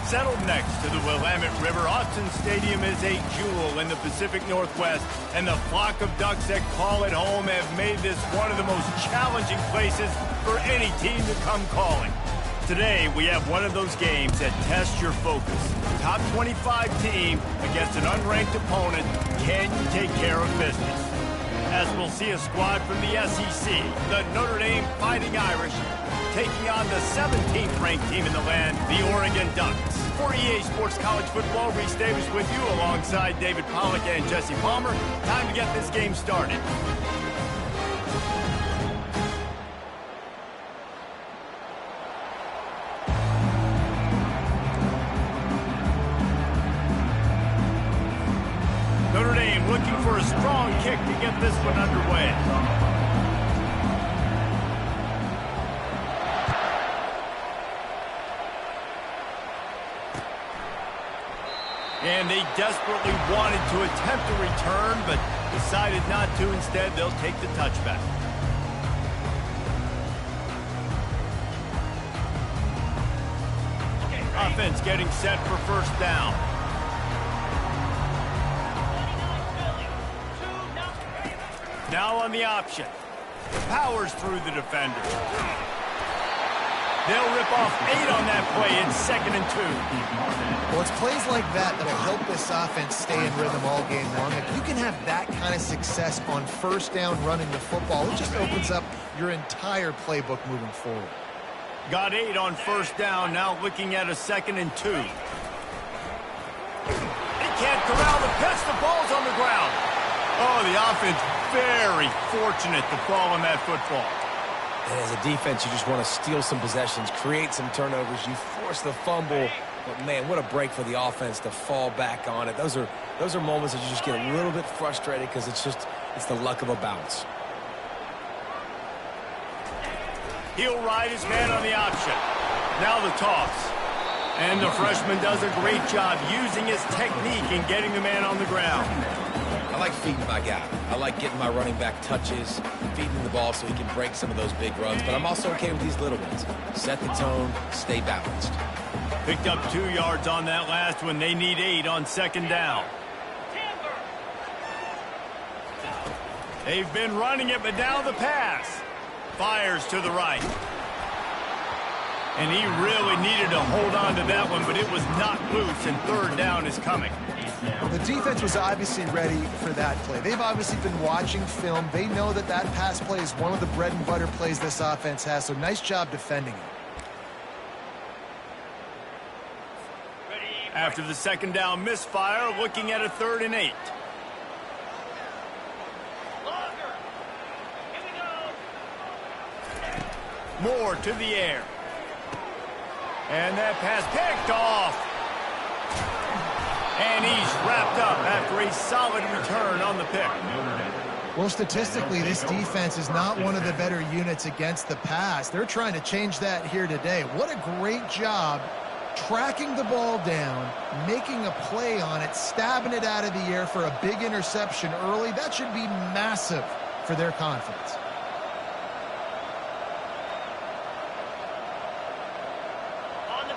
Settled next to the Willamette River, Austin Stadium is a jewel in the Pacific Northwest, and the flock of Ducks that call it home have made this one of the most challenging places for any team to come calling. Today, we have one of those games that tests your focus. Top 25 team against an unranked opponent. Can you take care of business? As we'll see a squad from the SEC, the Notre Dame Fighting Irish, taking on the 17th ranked team in the land, the Oregon Ducks. For EA Sports College Football, Reese Davis with you alongside David Pollack and Jesse Palmer. Time to get this game started. Notre Dame looking for a strong kick to get this one underway. And they desperately wanted to attempt a return, but decided not to. Instead, they'll take the touchback. Offense getting set for first down. Now on the option. Powers through the defender. They'll rip off 8 on that play. It's 2nd and 2. Well, it's plays like that that'll help this offense stay in rhythm all game long. If you can have that kind of success on first down running the football, it just opens up your entire playbook moving forward. Got 8 on first down. Now looking at a 2nd and 2. They can't corral the pitch. The ball's on the ground. Oh, the offense very fortunate to fall on that football. And as a defense, you just want to steal some possessions, create some turnovers. You force the fumble. But, man, what a break for the offense to fall back on it. Those are moments that you just get a little bit frustrated because it's the luck of a bounce. He'll ride his man on the option. Now the toss. And the freshman does a great job using his technique and getting the man on the ground. I like feeding my guy. I like getting my running back touches, feeding the ball so he can break some of those big runs. But I'm also okay with these little ones. Set the tone, stay balanced. Picked up 2 yards on that last one. They need 8 on 2nd down. They've been running it, but now the pass. Fires to the right. And he really needed to hold on to that one, but it was not loose, and 3rd down is coming. The defense was obviously ready for that play. They've obviously been watching film. They know that that pass play is one of the bread and butter plays this offense has, so nice job defending it. After the 2nd down misfire, looking at a 3rd and 8. Moore to the air. And that pass picked off. And he's wrapped up after a solid return on the pick. Well, statistically, this defense is not one of the better units against the pass. They're trying to change that here today. What a great job tracking the ball down, making a play on it, stabbing it out of the air for a big interception early. That should be massive for their confidence.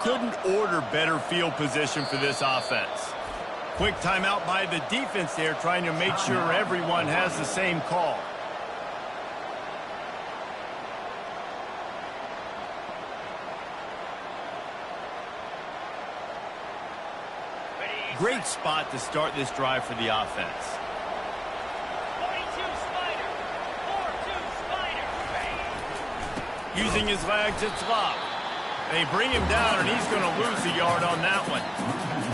Couldn't order better field position for this offense. Quick timeout by the defense there, trying to make sure everyone has the same call. Great spot to start this drive for the offense. 42 Spider. 4-2 Spider. Using his legs, it's locked. They bring him down, and he's going to lose a yard on that one.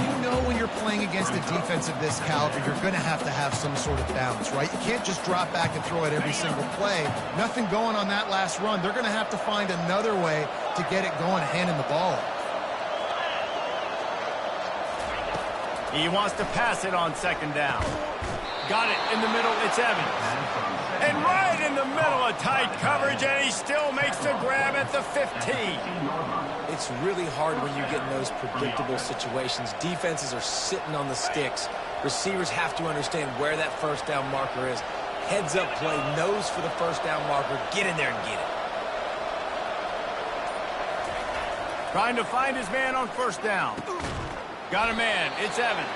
You know when you're playing against a defense of this caliber, you're going to have some sort of balance, right? You can't just drop back and throw it every single play. Nothing going on that last run. They're going to have to find another way to get it going, handing the ball off. He wants to pass it on 2nd down. Got it in the middle. It's Evans. And right in the middle of tight coverage, and he still makes the grab at the 15. It's really hard when you get in those predictable situations. Defenses are sitting on the sticks. Receivers have to understand where that first down marker is. Heads up play, nose for the first down marker. Get in there and get it. Trying to find his man on first down. Got a man. It's Evans.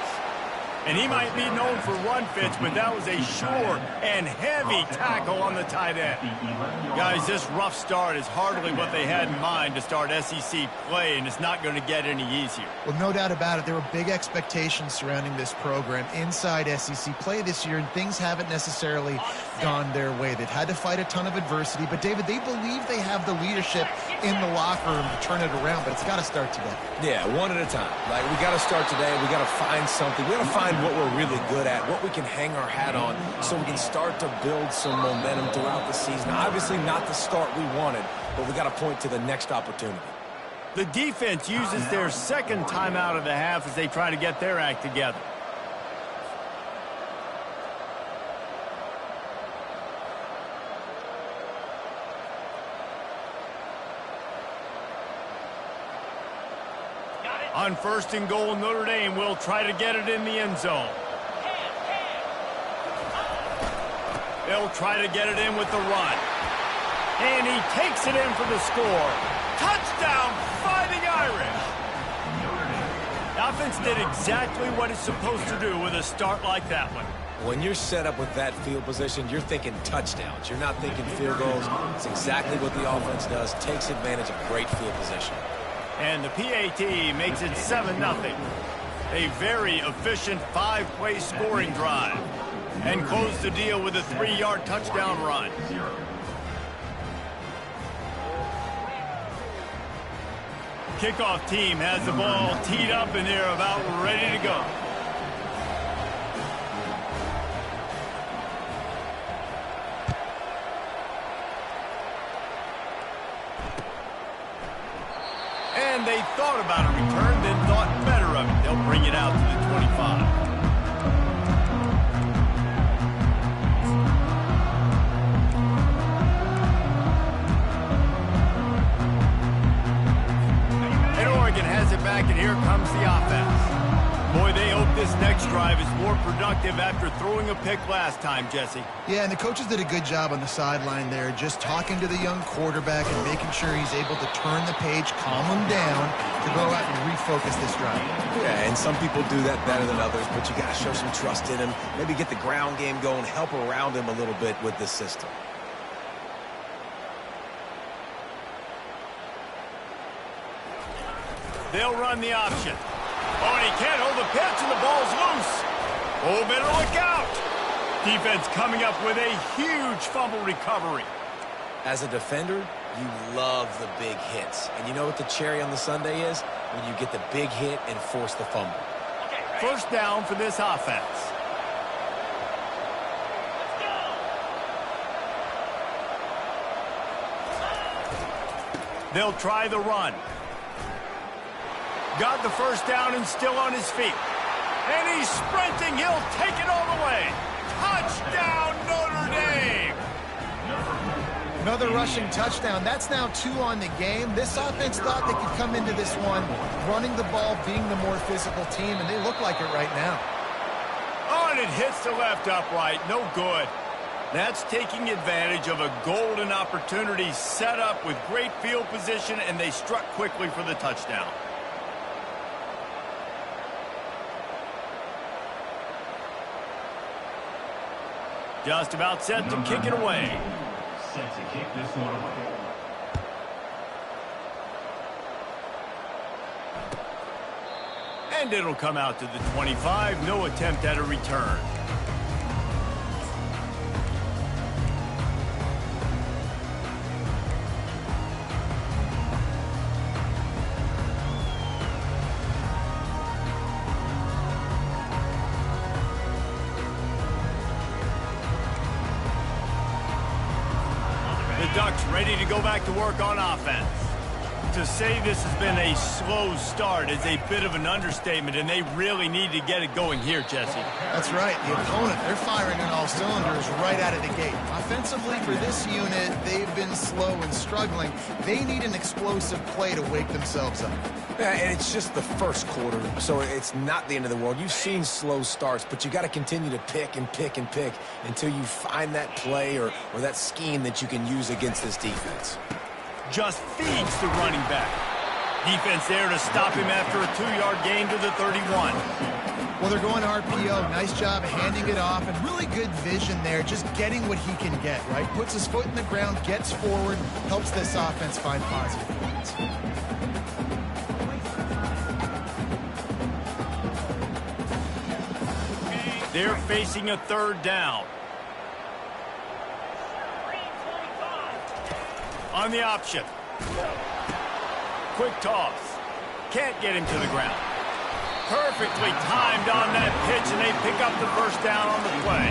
And he might be known for run fits, but that was a sure and heavy tackle on the tight end. Guys, this rough start is hardly what they had in mind to start SEC play, and it's not going to get any easier. Well, no doubt about it. There were big expectations surrounding this program inside SEC play this year, and things haven't necessarily gone their way. They've had to fight a ton of adversity, but, David, they believe they have the leadership in the locker room to turn it around, but it's got to start today. Yeah, one at a time. Like, we got to start today. We got to find something. We got to find what we're really good at, what we can hang our hat on, so we can start to build some momentum throughout the season. Obviously not the start we wanted, but we got to point to the next opportunity. The defense uses their second timeout of the half as they try to get their act together. On first and goal, Notre Dame will try to get it in the end zone. They'll try to get it in with the run. And he takes it in for the score. Touchdown, Fighting Irish! The offense did exactly what it's supposed to do with a start like that one. When you're set up with that field position, you're thinking touchdowns. You're not thinking field goals. It's exactly what the offense does, takes advantage of great field position. And the PAT makes it 7-0. A very efficient 5-play scoring drive. And close the deal with a 3-yard touchdown run. Kickoff team has the ball teed up and they're about ready to go. And they thought about a return, then thought better of it. They'll bring it out to the 25. Back, and here comes the offense. Boy, they hope this next drive is more productive after throwing a pick last time, Jesse. Yeah, and the coaches did a good job on the sideline there, just talking to the young quarterback and making sure he's able to turn the page, calm him down, to go out and refocus this drive. Yeah, and some people do that better than others, but you got to show some trust in him, maybe get the ground game going, help around him a little bit with this system. They'll run the option. Oh, and he can't hold the pitch, and the ball's loose. Oh, better look out. Defense coming up with a huge fumble recovery. As a defender, you love the big hits. And you know what the cherry on the sundae is? When you get the big hit and force the fumble. First down for this offense. They'll try the run. Got the first down and still on his feet. And he's sprinting. He'll take it all the way. Touchdown, Notre Dame! Another rushing touchdown. That's now 2 on the game. This offense thought they could come into this one running the ball, being the more physical team, and they look like it right now. Oh, and it hits the left upright. No good. That's taking advantage of a golden opportunity set up with great field position, and they struck quickly for the touchdown. Just about set to kick it away. Set to kick this one away. And it'll come out to the 25. No attempt at a return. Ducks ready to go back to work on offense. To say this has been a slow start is a bit of an understatement, and they really need to get it going here, Jesse. That's right. The opponent, they're firing on all cylinders right out of the gate. Offensively, for this unit, they've been slow and struggling. They need an explosive play to wake themselves up. Yeah, and it's just the first quarter, so it's not the end of the world. You've seen slow starts, but you got to continue to pick and pick and pick until you find that play or that scheme that you can use against this defense. Just feeds the running back. Defense there to stop him after a 2-yard gain to the 31. Well, they're going RPO. Nice job handing it off, and really good vision there, just getting what he can get, right? Puts his foot in the ground, gets forward, helps this offense find positive points. They're facing a 3rd down. On the option. Quick toss. Can't get him to the ground. Perfectly timed on that pitch, and they pick up the 1st down on the play.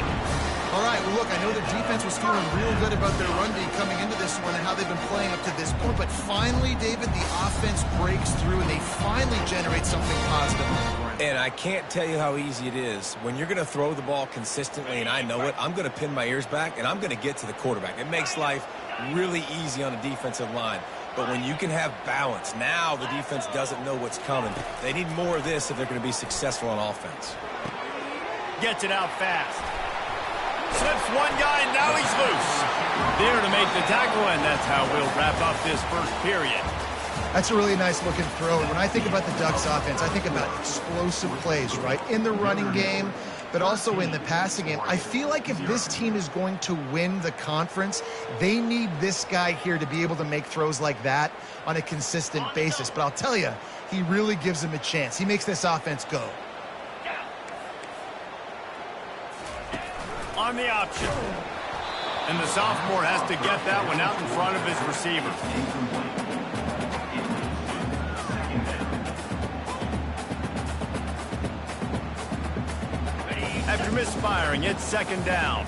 All right, well, look, I know the defense was feeling real good about their run D coming into this one and how they've been playing up to this point, but finally, David, the offense breaks through, and they finally generate something positive on the ground. And I can't tell you how easy it is. When you're going to throw the ball consistently, and I know it, I'm going to pin my ears back, and I'm going to get to the quarterback. It makes life really easy on a defensive line. But when you can have balance, now the defense doesn't know what's coming. They need more of this if they're going to be successful on offense. Gets it out fast. Slips one guy, and now he's loose. There to make the tackle, and that's how we'll wrap up this 1st period. That's a really nice looking throw. And when I think about the Ducks offense, I think about explosive plays, right? In the running game, but also in the passing game. I feel like if this team is going to win the conference, they need this guy here to be able to make throws like that on a consistent basis. But I'll tell you, he really gives them a chance. He makes this offense go. On the option. And the sophomore has to get that one out in front of his receiver. After misfiring, it's 2nd down.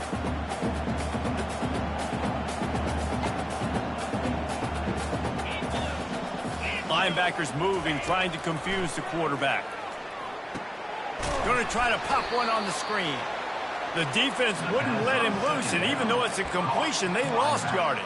Linebackers moving, trying to confuse the quarterback. Going to try to pop one on the screen. The defense wouldn't let him loose, and even though it's a completion, they lost yardage.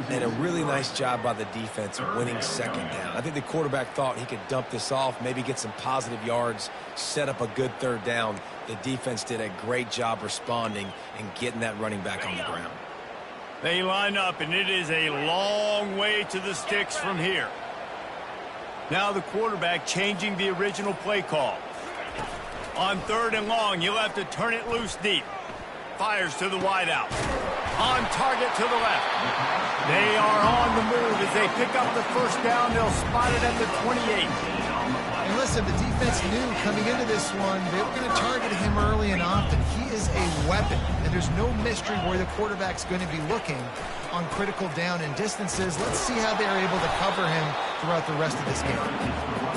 And a really nice job by the defense winning 2nd down. I think the quarterback thought he could dump this off, maybe get some positive yards, set up a good 3rd down. The defense did a great job responding and getting that running back on the ground. They line up, and it is a long way to the sticks from here. Now the quarterback changing the original play call. On 3rd and long, you'll have to turn it loose deep. Fires to the wideout. On target to the left. They are on the move as they pick up the 1st down. They'll spot it at the 28. And listen, the defense knew coming into this one, they were going to target him early and often. He is a weapon, and there's no mystery where the quarterback's going to be looking on critical down and distances. Let's see how they're able to cover him throughout the rest of this game.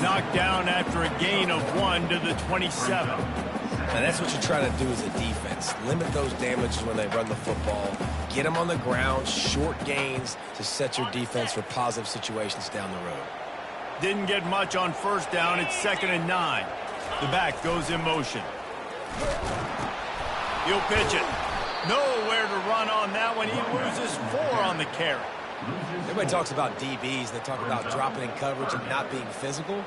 Knocked down after a gain of 1 to the 27. And that's what you try to do as a defense. Limit those damages when they run the football. Get them on the ground, short gains to set your defense for positive situations down the road. Didn't get much on 1st down. It's 2nd and 9. The back goes in motion. He'll pitch it. Nowhere to run on that one. He loses 4 on the carry. Everybody talks about DBs. They talk about dropping in coverage and not being physical.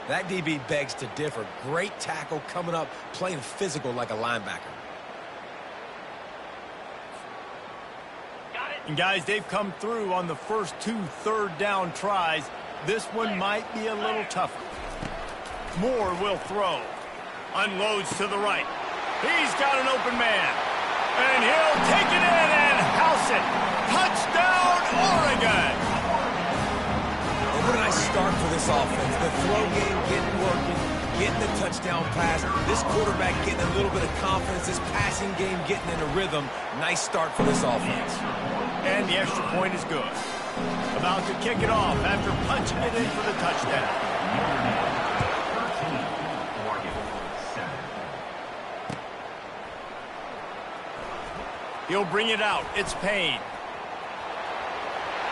That DB begs to differ. Great tackle coming up, playing physical like a linebacker. And guys, they've come through on the first 2 3rd down tries. This one might be a little tougher. Moore will throw. Unloads to the right. He's got an open man. And he'll take it in and house it. Touchdown, Oregon! What a nice start for this offense. The throw game getting working, getting the touchdown pass. This quarterback getting a little bit of confidence. This passing game getting in a rhythm. Nice start for this offense. And the extra point is good. About to kick it off after punching it in for the touchdown. He'll bring it out. It's Payne.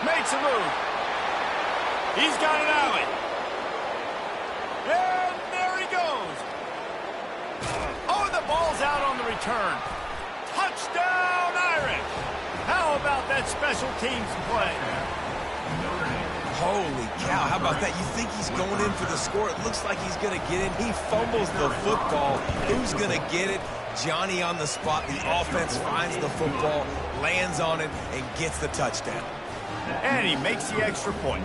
Makes a move. He's got an alley. And there he goes. Oh, the ball's out on the return. Touchdown, Irish. How about that special teams play? Holy cow, how about that? You think he's going in for the score. It looks like he's going to get it. He fumbles the football. Who's going to get it? Johnny on the spot. The offense finds the football, lands on it, and gets the touchdown. And he makes the extra point.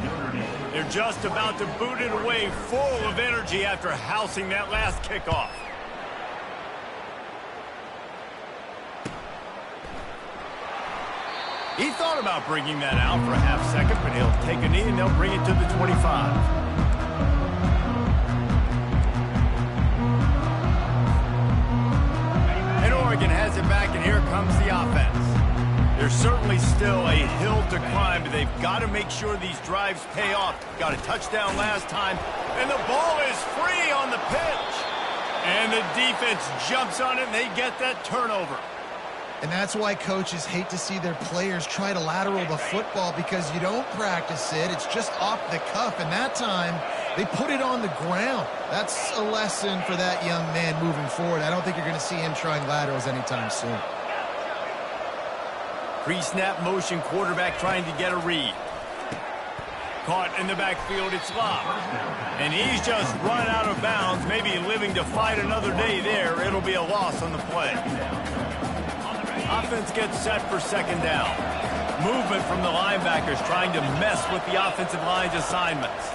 They're just about to boot it away, full of energy after housing that last kickoff. He thought about bringing that out for a half second, but he'll take a knee and they'll bring it to the 25. And Oregon has it back, and here comes the offense. There's certainly still a hill to climb, but they've got to make sure these drives pay off. Got a touchdown last time, and the ball is free on the pitch. And the defense jumps on it, and they get that turnover. And that's why coaches hate to see their players try to lateral the football, because you don't practice it. It's just off the cuff, and that time they put it on the ground. That's a lesson for that young man moving forward. I don't think you're going to see him trying laterals anytime soon. Pre-snap motion, quarterback trying to get a read. Caught in the backfield, it's Love. And he's just run out of bounds, maybe living to fight another day there. It'll be a loss on the play. Offense gets set for second down. Movement from the linebackers trying to mess with the offensive line's assignments.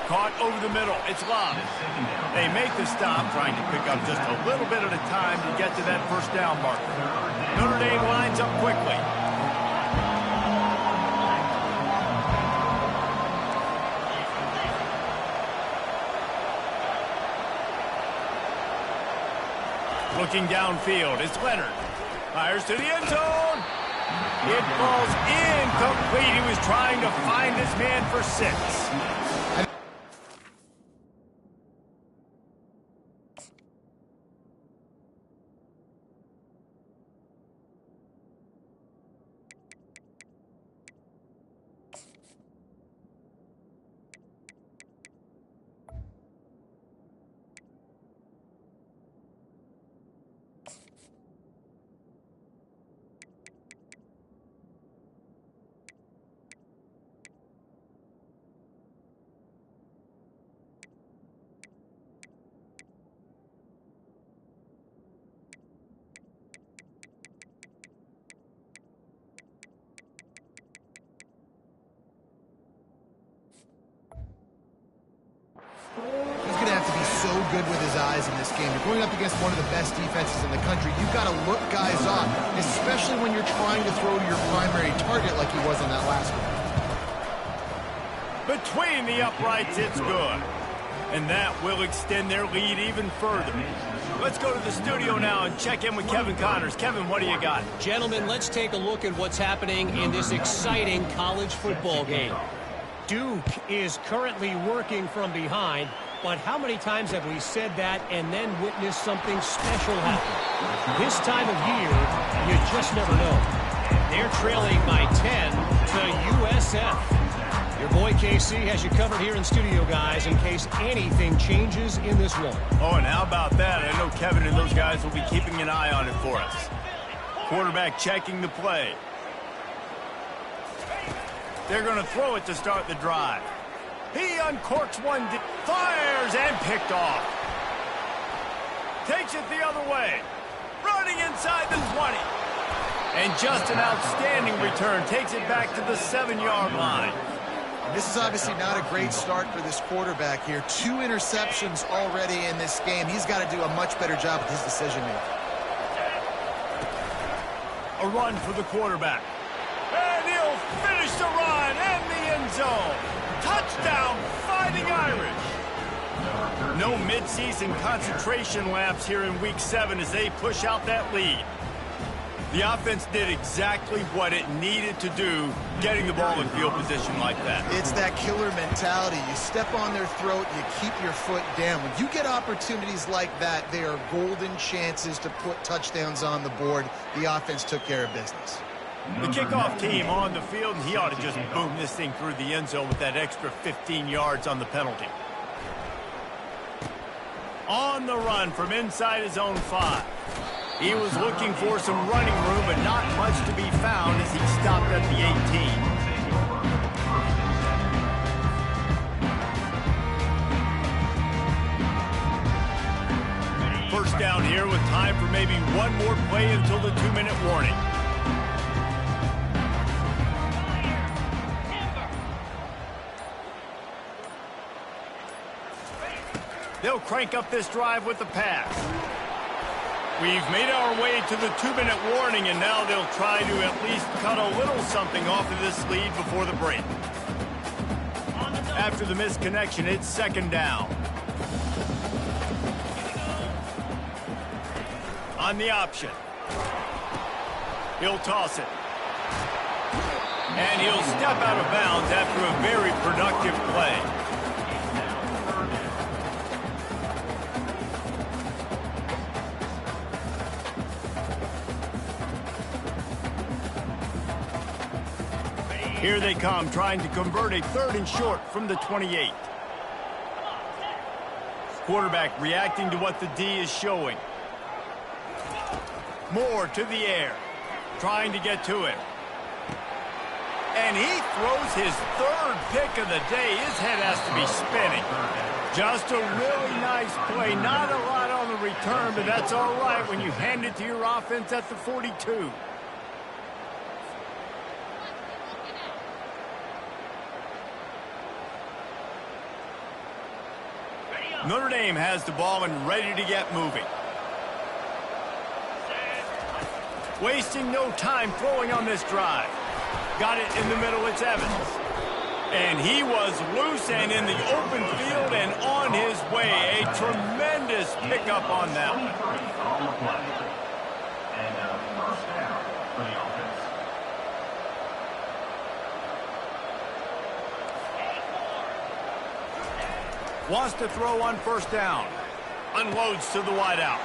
Caught over the middle, it's Love. They make the stop, trying to pick up just a little bit at a time to get to that first down marker. Notre Dame lines up quickly. Looking downfield, it's Leonard. Fires to the end zone. It falls incomplete. He was trying to find his man for 6. He's going to have to be so good with his eyes in this game. You're going up against one of the best defenses in the country. You've got to look guys off, especially when you're trying to throw to your primary target like he was in that last one. Between the uprights, it's good. And that will extend their lead even further. Let's go to the studio now and check in with Kevin Connors. Kevin, what do you got? Gentlemen, let's take a look at what's happening in this exciting college football game. Duke is currently working from behind, but how many times have we said that and then witnessed something special happen? This time of year, you just never know. They're trailing by 10 to USF. Your boy KC has you covered here in studio, guys, in case anything changes in this one. Oh, and how about that? I know Kevin and those guys will be keeping an eye on it for us. Quarterback checking the play. They're going to throw it to start the drive. He uncorks one, fires, and picked off. Takes it the other way. Running inside the 20. And just an outstanding return. Takes it back to the 7-yard line. This is obviously not a great start for this quarterback here. 2 interceptions already in this game. He's got to do a much better job with his decision-making. A run for the quarterback. And he'll finish the run and the end zone. Touchdown, Fighting Irish. No midseason concentration laps here in Week 7 as they push out that lead. The offense did exactly what it needed to do, getting the ball in field position like that. It's that killer mentality. You step on their throat, you keep your foot down. When you get opportunities like that, they are golden chances to put touchdowns on the board. The offense took care of business. The kickoff team on the field, and he ought to just boom this thing through the end zone with that extra 15 yards on the penalty. On the run from inside his own 5. He was looking for some running room, but not much to be found as he stopped at the 18. First down here with time for maybe one more play until the 2-minute warning. They'll crank up this drive with the pass. We've made our way to the 2-minute warning, and now they'll try to at least cut a little something off of this lead before the break. After the missed connection, it's second down. On the option. He'll toss it. And he'll step out of bounds after a very productive play. Here they come, trying to convert a 3rd and short from the 28. Quarterback reacting to what the D is showing. Moore to the air, trying to get to it. And he throws his 3rd pick of the day. His head has to be spinning. Just a really nice play. Not a lot on the return, but that's all right when you hand it to your offense at the 42. Notre Dame has the ball and ready to get moving. Wasting no time throwing on this drive. Got it in the middle, it's Evans. And he was loose and in the open field and on his way. A tremendous pickup on that one. And first down for the offense. Wants to throw on first down. Unloads to the wideout.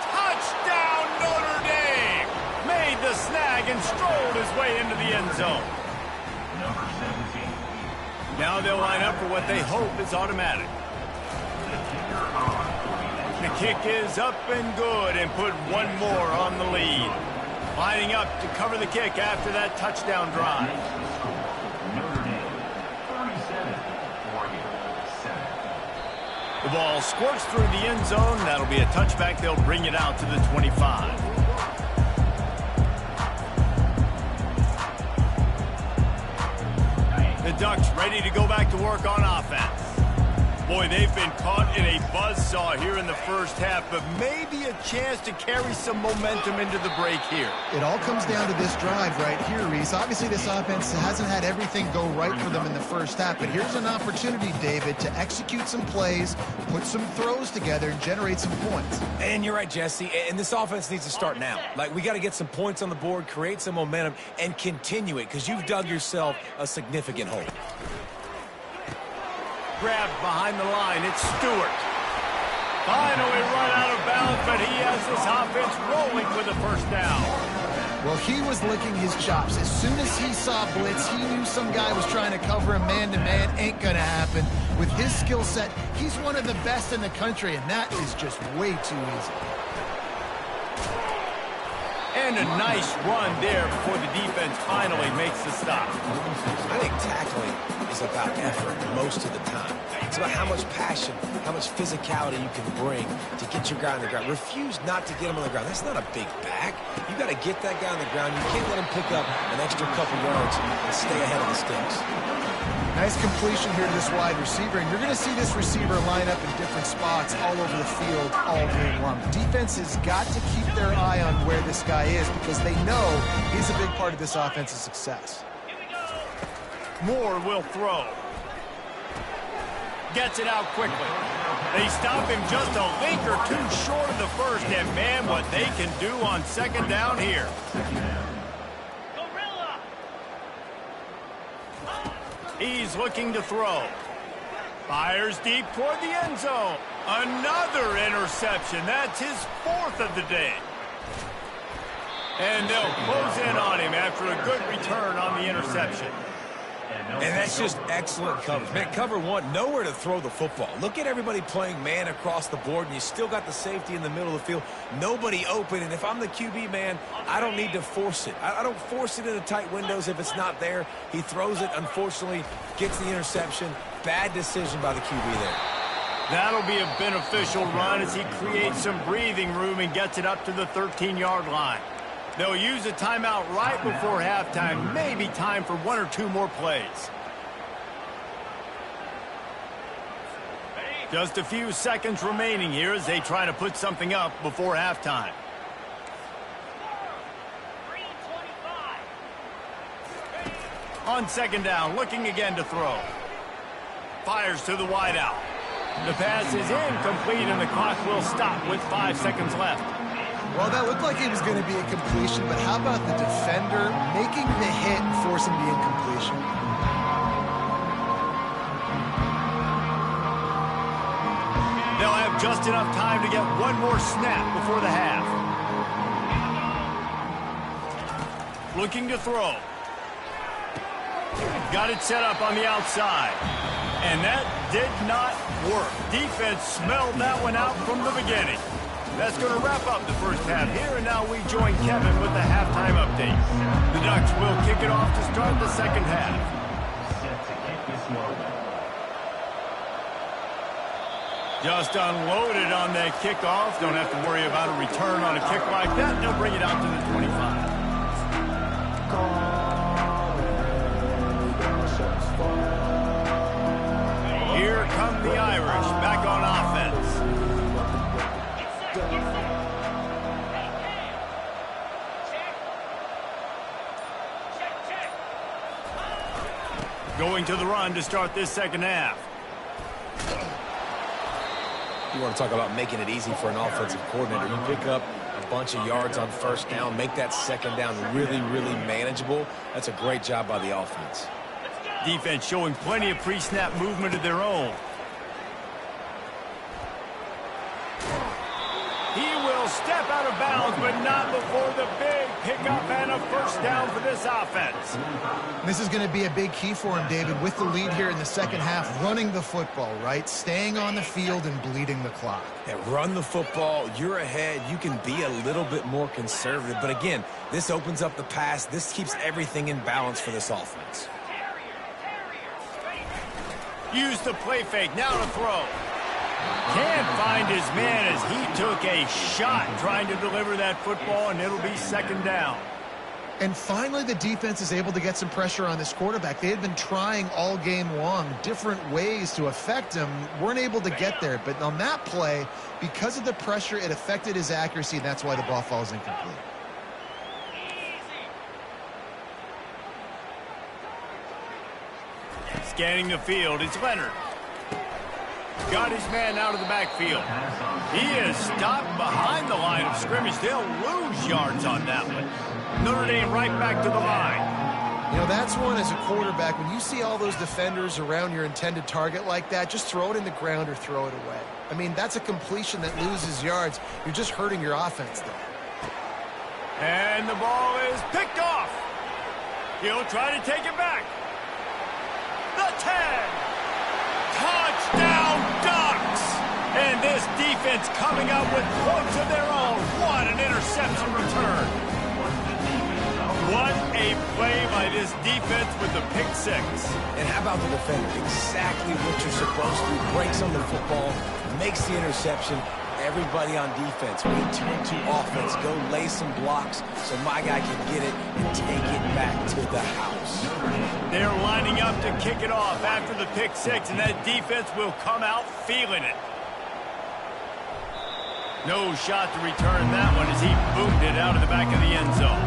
Touchdown, Notre Dame! Made the snag and strolled his way into the end zone. Number 17. Now they'll line up for what they hope is automatic. The kick is up and good and put one more on the lead. Lining up to cover the kick after that touchdown drive. Notre Dame 37, Oregon 7. The ball squirts through the end zone. That'll be a touchback. They'll bring it out to the 25. The Ducks ready to go back to work on offense. Boy, they've been caught in a buzzsaw here in the first half, but maybe a chance to carry some momentum into the break here. It all comes down to this drive right here, Reese. Obviously, this offense hasn't had everything go right for them in the first half, but here's an opportunity, David, to execute some plays, put some throws together, and generate some points. And you're right, Jesse, and this offense needs to start now. Like, we got to get some points on the board, create some momentum, and continue it, because you've dug yourself a significant hole. Grabbed behind the line, it's Stewart. Finally run out of bounds, but he has this offense rolling with a first down. Well, he was licking his chops. As soon as he saw blitz, he knew some guy was trying to cover him man-to-man. Ain't gonna happen. With his skill set, he's one of the best in the country, and that is just way too easy. And a nice run there before the defense finally makes the stop. I think tackling is about effort most of the time. It's about how much passion, how much physicality you can bring to get your guy on the ground. Refuse not to get him on the ground. That's not a big back. You got to get that guy on the ground. You can't let him pick up an extra couple yards and stay ahead of the sticks. Nice completion here to this wide receiver, and you're going to see this receiver line up in different spots all over the field all game long. Defense has got to keep their eye on where this guy is because they know he's a big part of this offense's success. Moore will throw. Gets it out quickly. They stop him just a link or two short of the first, and man, what they can do on second down here. He's looking to throw. Fires deep toward the end zone. Another interception. That's his 4th of the day. And they'll close in on him after a good return on the interception. And that's just excellent coverage. Man, cover one, nowhere to throw the football. Look at everybody playing man across the board, and you still got the safety in the middle of the field. Nobody open, and if I'm the QB, man, I don't need to force it. I don't force it into tight windows if it's not there. He throws it, unfortunately, gets the interception. Bad decision by the QB there. That'll be a beneficial run as he creates some breathing room and gets it up to the 13-yard line. They'll use a timeout right before halftime. Maybe time for 1 or 2 more plays. Just a few seconds remaining here as they try to put something up before halftime. 3:25. On second down, looking again to throw. Fires to the wideout. The pass is incomplete, and the clock will stop with 5 seconds left. Well, that looked like it was going to be a completion, but how about the defender making the hit and forcing the incompletion? They'll have just enough time to get one more snap before the half. Looking to throw. Got it set up on the outside. And that did not work. Defense smelled that one out from the beginning. That's going to wrap up the first half here, and now we join Kevin with the halftime update. The Ducks will kick it off to start the second half. Set to kick this one. Just unloaded on that kickoff. Don't have to worry about a return on a kick like that. They'll bring it out to the 25. Here come the Irish, back on offense. Get set, get set. Hey, hey. Check. Check. Going to the run to start this second half. You want to talk about making it easy for an offensive coordinator. You pick up a bunch of yards on first down, make that second down really, really manageable. That's a great job by the offense. Defense showing plenty of pre-snap movement of their own. He will step out of bounds, but not before the big pickup and a first down for this offense. This is going to be a big key for him, David, with the lead here in the second half, running the football, right? Staying on the field and bleeding the clock. Yeah, run the football. You're ahead. You can be a little bit more conservative. But again, this opens up the pass. This keeps everything in balance for this offense. Use the play fake, now to throw. Can't find his man as he took a shot trying to deliver that football, and it'll be second down. And finally, the defense is able to get some pressure on this quarterback. They had been trying all game long different ways to affect him, weren't able to get there. But on that play, because of the pressure, it affected his accuracy, and that's why the ball falls incomplete. Scanning the field, it's Leonard. Got his man out of the backfield. He is stopped behind the line of scrimmage. They'll lose yards on that one. Notre Dame right back to the line. You know, that's one as a quarterback. When you see all those defenders around your intended target like that, just throw it in the ground or throw it away. I mean, that's a completion that loses yards. You're just hurting your offense there. And the ball is picked off. He'll try to take it back. The 10. Touchdown, Ducks! And this defense coming up with points of their own. What an interception return. What a play by this defense with the pick six. And how about the defender? Exactly what you're supposed to. Breaks on the football, makes the interception. Everybody on defense, we turn to offense. Go lay some blocks so my guy can get it and take it back to the house. They're lining up to kick it off after the pick six, and that defense will come out feeling it. No shot to return that one as he boomed it out of the back of the end zone.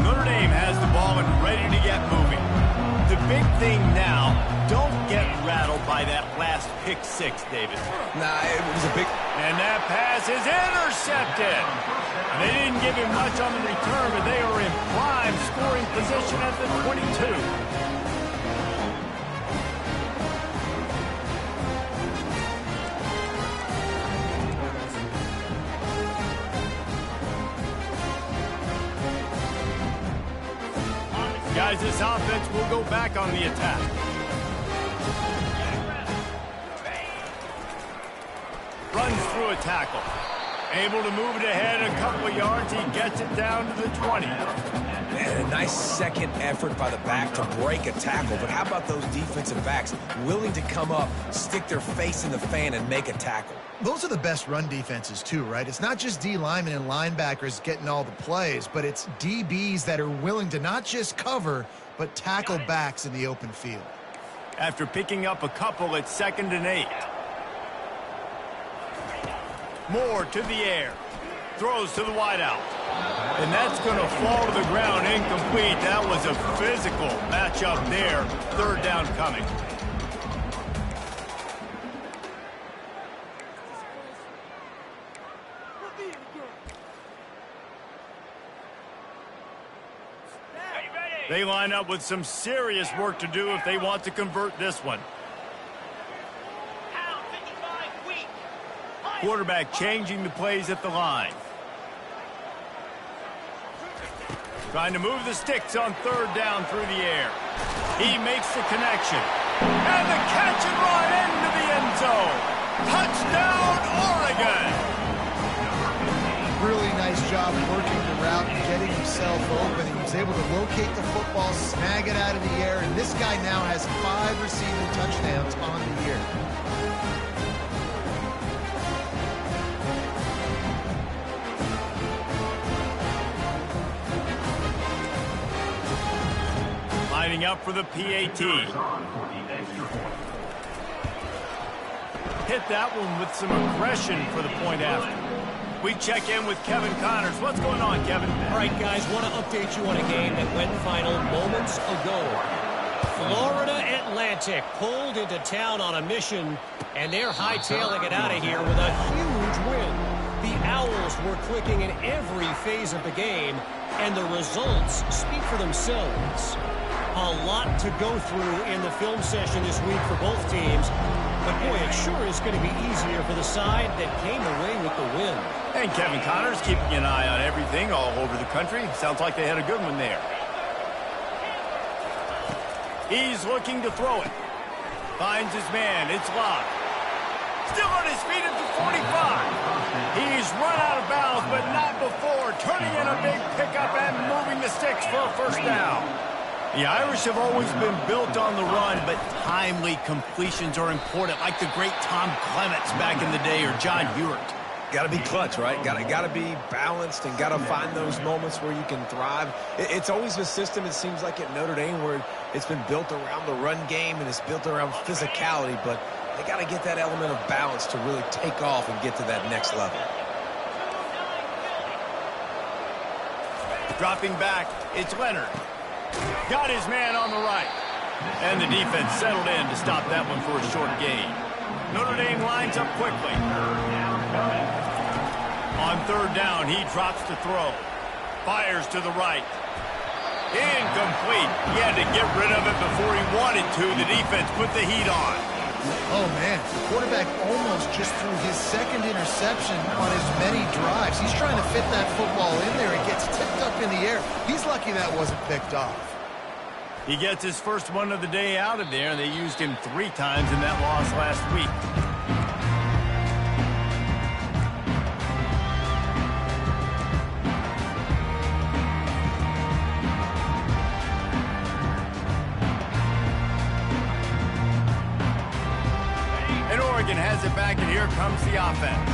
Notre Dame has the ball and ready to get moving. The big thing now, don't get rattled by that last pick six, David. Nah, it was a big... And that pass is intercepted. They didn't give him much on the return, but they are in prime scoring position at the 22. Guys, this offense will go back on the attack. Runs through a tackle. Able to move it ahead a couple of yards. He gets it down to the 20. And a nice second effort by the back to break a tackle. But how about those defensive backs willing to come up, stick their face in the fan, and make a tackle? Those are the best run defenses too, right? It's not just D linemen and linebackers getting all the plays, but it's DBs that are willing to not just cover, but tackle backs in the open field. After picking up a couple, it's 2nd and 8. Moore to the air. Throws to the wideout. And that's going to fall to the ground incomplete. That was a physical matchup there. 3rd down coming. They line up with some serious work to do if they want to convert this one. Quarterback changing the plays at the line. Trying to move the sticks on 3rd down through the air. He makes the connection. And the catch and run into the end zone. Touchdown, Oregon! Really nice job working the route and getting himself open. He was able to locate the football, snag it out of the air, and this guy now has 5 receiving touchdowns on the year. Lining up for the PAT. Hit that one with some aggression for the point after. We check in with Kevin Connors. What's going on, Kevin? All right, guys, want to update you on a game that went final moments ago. Florida Atlantic pulled into town on a mission, and they're hightailing it out of here with a huge win. The Owls were clicking in every phase of the game, and the results speak for themselves. A lot to go through in the film session this week for both teams, but boy, it sure is going to be easier for the side that came away with the win. And Kevin Connors keeping an eye on everything all over the country. Sounds like they had a good one there. He's looking to throw it. Finds his man. It's locked. Still on his feet at the 45. He's run out of bounds, but not before. Turning in a big pickup and moving the sticks for a 1st down. The Irish have always been built on the run, but timely completions are important, like the great Tom Clements back in the day or John Hewart. Got to be clutch, right? Got to be balanced and got to find those moments where you can thrive. It's always a system, it seems like, at Notre Dame where it's been built around the run game and it's built around physicality, but they got to get that element of balance to really take off and get to that next level. Dropping back, it's Leonard. Got his man on the right. And the defense settled in to stop that one for a short gain. Notre Dame lines up quickly. On 3rd down, he drops to throw. Fires to the right. Incomplete. He had to get rid of it before he wanted to. The defense put the heat on. Oh, man. The quarterback almost just threw his 2nd interception on as many drives. He's trying to fit that football in there. It gets tipped up in the air. He's lucky that wasn't picked off. He gets his first one of the day out of there, and they used him 3 times in that loss last week. And Oregon has it back, and here comes the offense.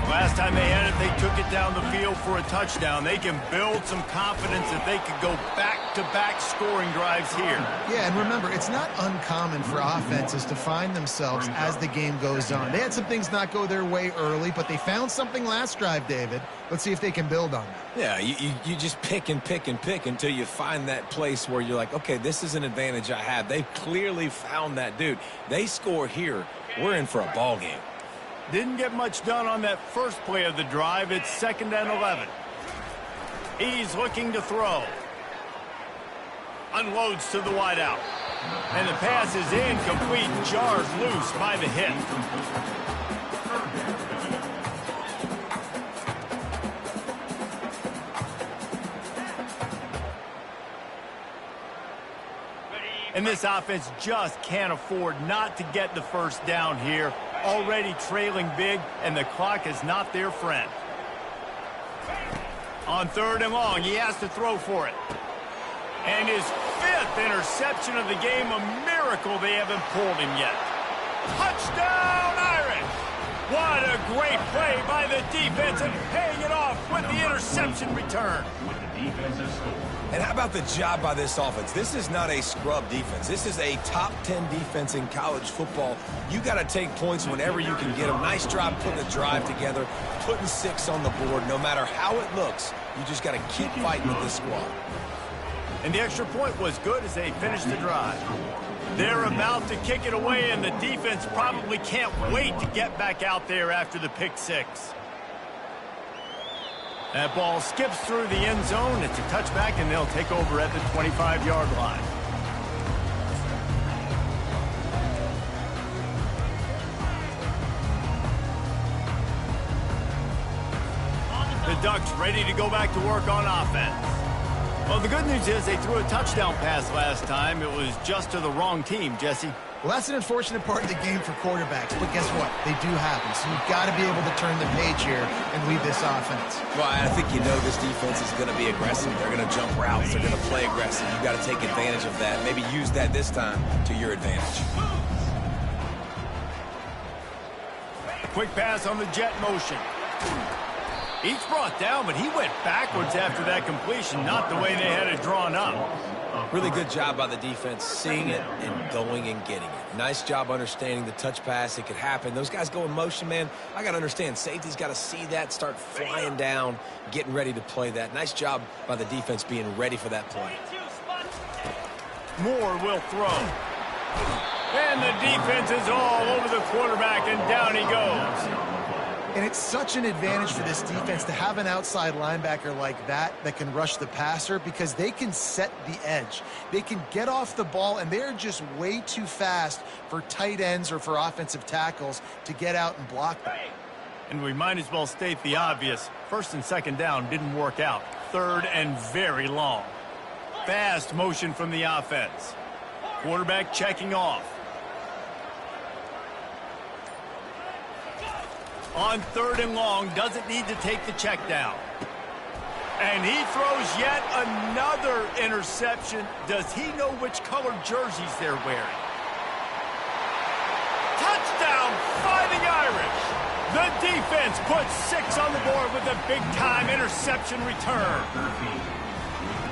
Last time they had it, they took it down the field for a touchdown. They can build some confidence that they could go back-to-back scoring drives here. Yeah, and remember, it's not uncommon for offenses to find themselves as the game goes on. They had some things not go their way early, but they found something last drive, David. Let's see if they can build on that. Yeah, you just pick and pick and pick until you find that place where you're like, okay, this is an advantage I have. They've clearly found that, dude. They score here. We're in for a ball game. Didn't get much done on that first play of the drive. It's 2nd and 11. He's looking to throw. Unloads to the wideout. And the pass is incomplete, jarred loose by the hit. And this offense just can't afford not to get the 1st down here. Already trailing big, and the clock is not their friend. On 3rd and long, he has to throw for it. And his 5th interception of the game, a miracle they haven't pulled him yet. Touchdown, Irish! What a great play by the defense, and paying it off with the interception return. With the defensive score. And how about the job by this offense? This is not a scrub defense. This is a top 10 defense in college football. You got to take points whenever you can get them. Nice job putting a drive together, putting 6 on the board. No matter how it looks, you just got to keep fighting with this squad. And the extra point was good as they finished the drive. They're about to kick it away, and the defense probably can't wait to get back out there after the pick 6. That ball skips through the end zone. It's a touchback, and they'll take over at the 25-yard line. The Ducks ready to go back to work on offense. Well, the good news is they threw a touchdown pass last time. It was just to the wrong team, Jesse. Well, that's an unfortunate part of the game for quarterbacks, but guess what? They do happen, so you've got to be able to turn the page here and lead this offense. Well, I think you know this defense is going to be aggressive. They're going to jump routes. They're going to play aggressive. You've got to take advantage of that. Maybe use that this time to your advantage. Quick pass on the jet motion. Each brought down, but he went backwards after that completion, not the way they had it drawn up. Really good job by the defense, seeing it and going and getting it. Nice job understanding the touch pass. It could happen. Those guys go in motion, man. I got to understand, safety's got to see that, start flying down, getting ready to play that. Nice job by the defense being ready for that play. Moore will throw. And the defense is all over the quarterback, and down he goes. And it's such an advantage for this defense to have an outside linebacker like that can rush the passer because they can set the edge. They can get off the ball, and they're just way too fast for tight ends or for offensive tackles to get out and block them. And we might as well state the obvious. First and second down didn't work out. Third and very long. Fast motion from the offense. Quarterback checking off. On third and long, doesn't need to take the check down. And he throws yet another interception. Does he know which color jerseys they're wearing? Touchdown, Fighting Irish. The defense puts 6 on the board with a big-time interception return.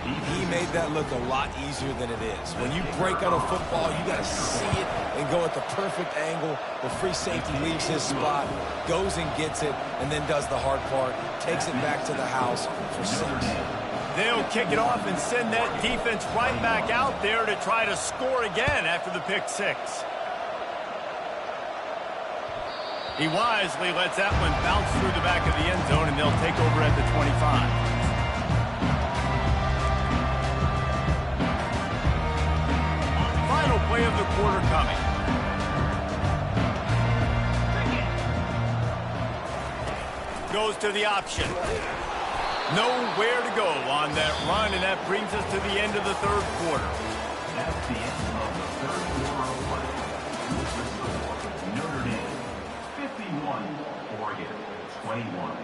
He made that look a lot easier than it is. When you break on a football, you got to see it and go at the perfect angle. The free safety leaves his spot, goes and gets it, and then does the hard part, takes it back to the house for 6. They'll kick it off and send that defense right back out there to try to score again after the pick 6. He wisely lets that one bounce through the back of the end zone, and they'll take over at the 25. Play of the quarter coming. Goes to the option. Nowhere to go on that run, and that brings us to the end of the third quarter. That's the end of the third quarter of play. Notre Dame 51, Oregon 21.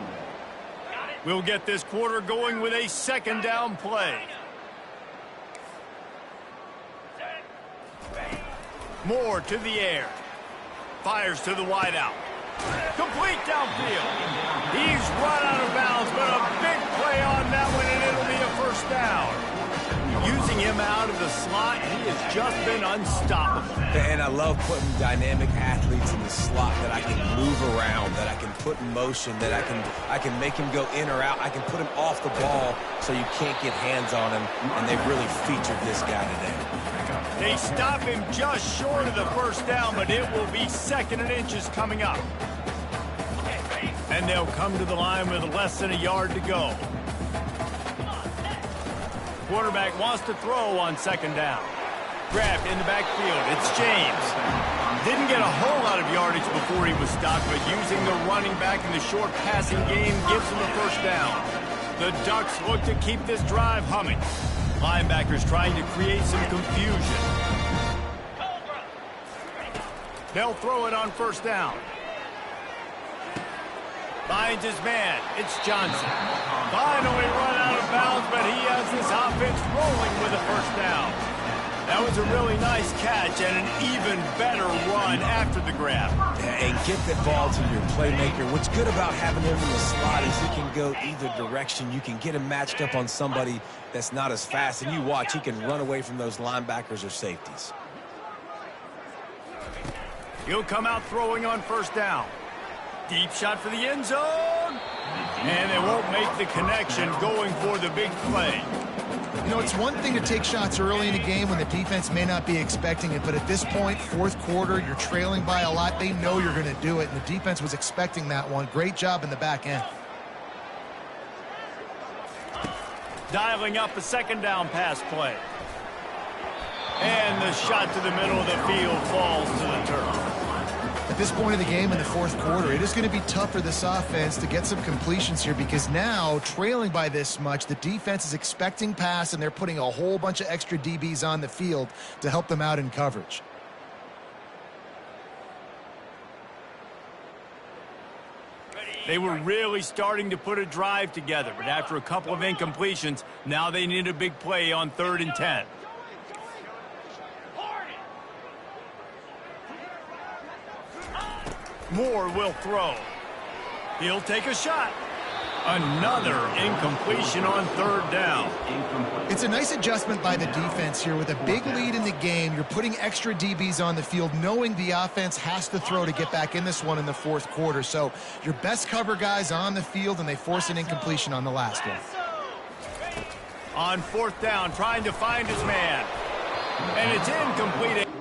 We'll get this quarter going with a second down play. Moore to the air. Fires to the wideout. Complete downfield. He's run out of bounds, but a big play on that one, and it'll be a first down. Using him out of the slot, he has just been unstoppable. And I love putting dynamic athletes in the slot that I can move around, that I can put in motion, that I can make him go in or out. I can put him off the ball so you can't get hands on him, and they've really featured this guy today. They stop him just short of the first down, but it will be 2nd and inches coming up. And they'll come to the line with less than a yard to go. Quarterback wants to throw on 2nd down. Grabbed in the backfield. It's James. Didn't get a whole lot of yardage before he was stopped, but using the running back in the short passing game gives him a first down. The Ducks look to keep this drive humming. Linebackers trying to create some confusion. They'll throw it on first down. Finds his man. It's Johnson. Finally run out of bounds, but he has this offense rolling with a first down. That was a really nice catch and an even better run after the grab. And get the ball to your playmaker. What's good about having him in the slot is he can go either direction. You can get him matched up on somebody that's not as fast, and you watch, he can run away from those linebackers or safeties. He'll come out throwing on first down. Deep shot for the end zone. And they won't make the connection going for the big play. You know, it's one thing to take shots early in a game when the defense may not be expecting it, but at this point, fourth quarter, you're trailing by a lot. They know you're going to do it, and the defense was expecting that one. Great job in the back end. Dialing up a second down pass play. And the shot to the middle of the field falls to the turf. At this point of the game in the fourth quarter, it is going to be tough for this offense to get some completions here because now, trailing by this much, the defense is expecting pass, and they're putting a whole bunch of extra DBs on the field to help them out in coverage. They were really starting to put a drive together, but after a couple of incompletions, now they need a big play on 3rd and 10. Moore will throw. He'll take a shot. Another incompletion on 3rd down. It's a nice adjustment by the defense here. With a big lead in the game, you're putting extra DBs on the field, knowing the offense has to throw to get back in this one in the fourth quarter. So your best cover guys on the field, and they force an incompletion on the last one. On 4th down, trying to find his man. And it's incomplete.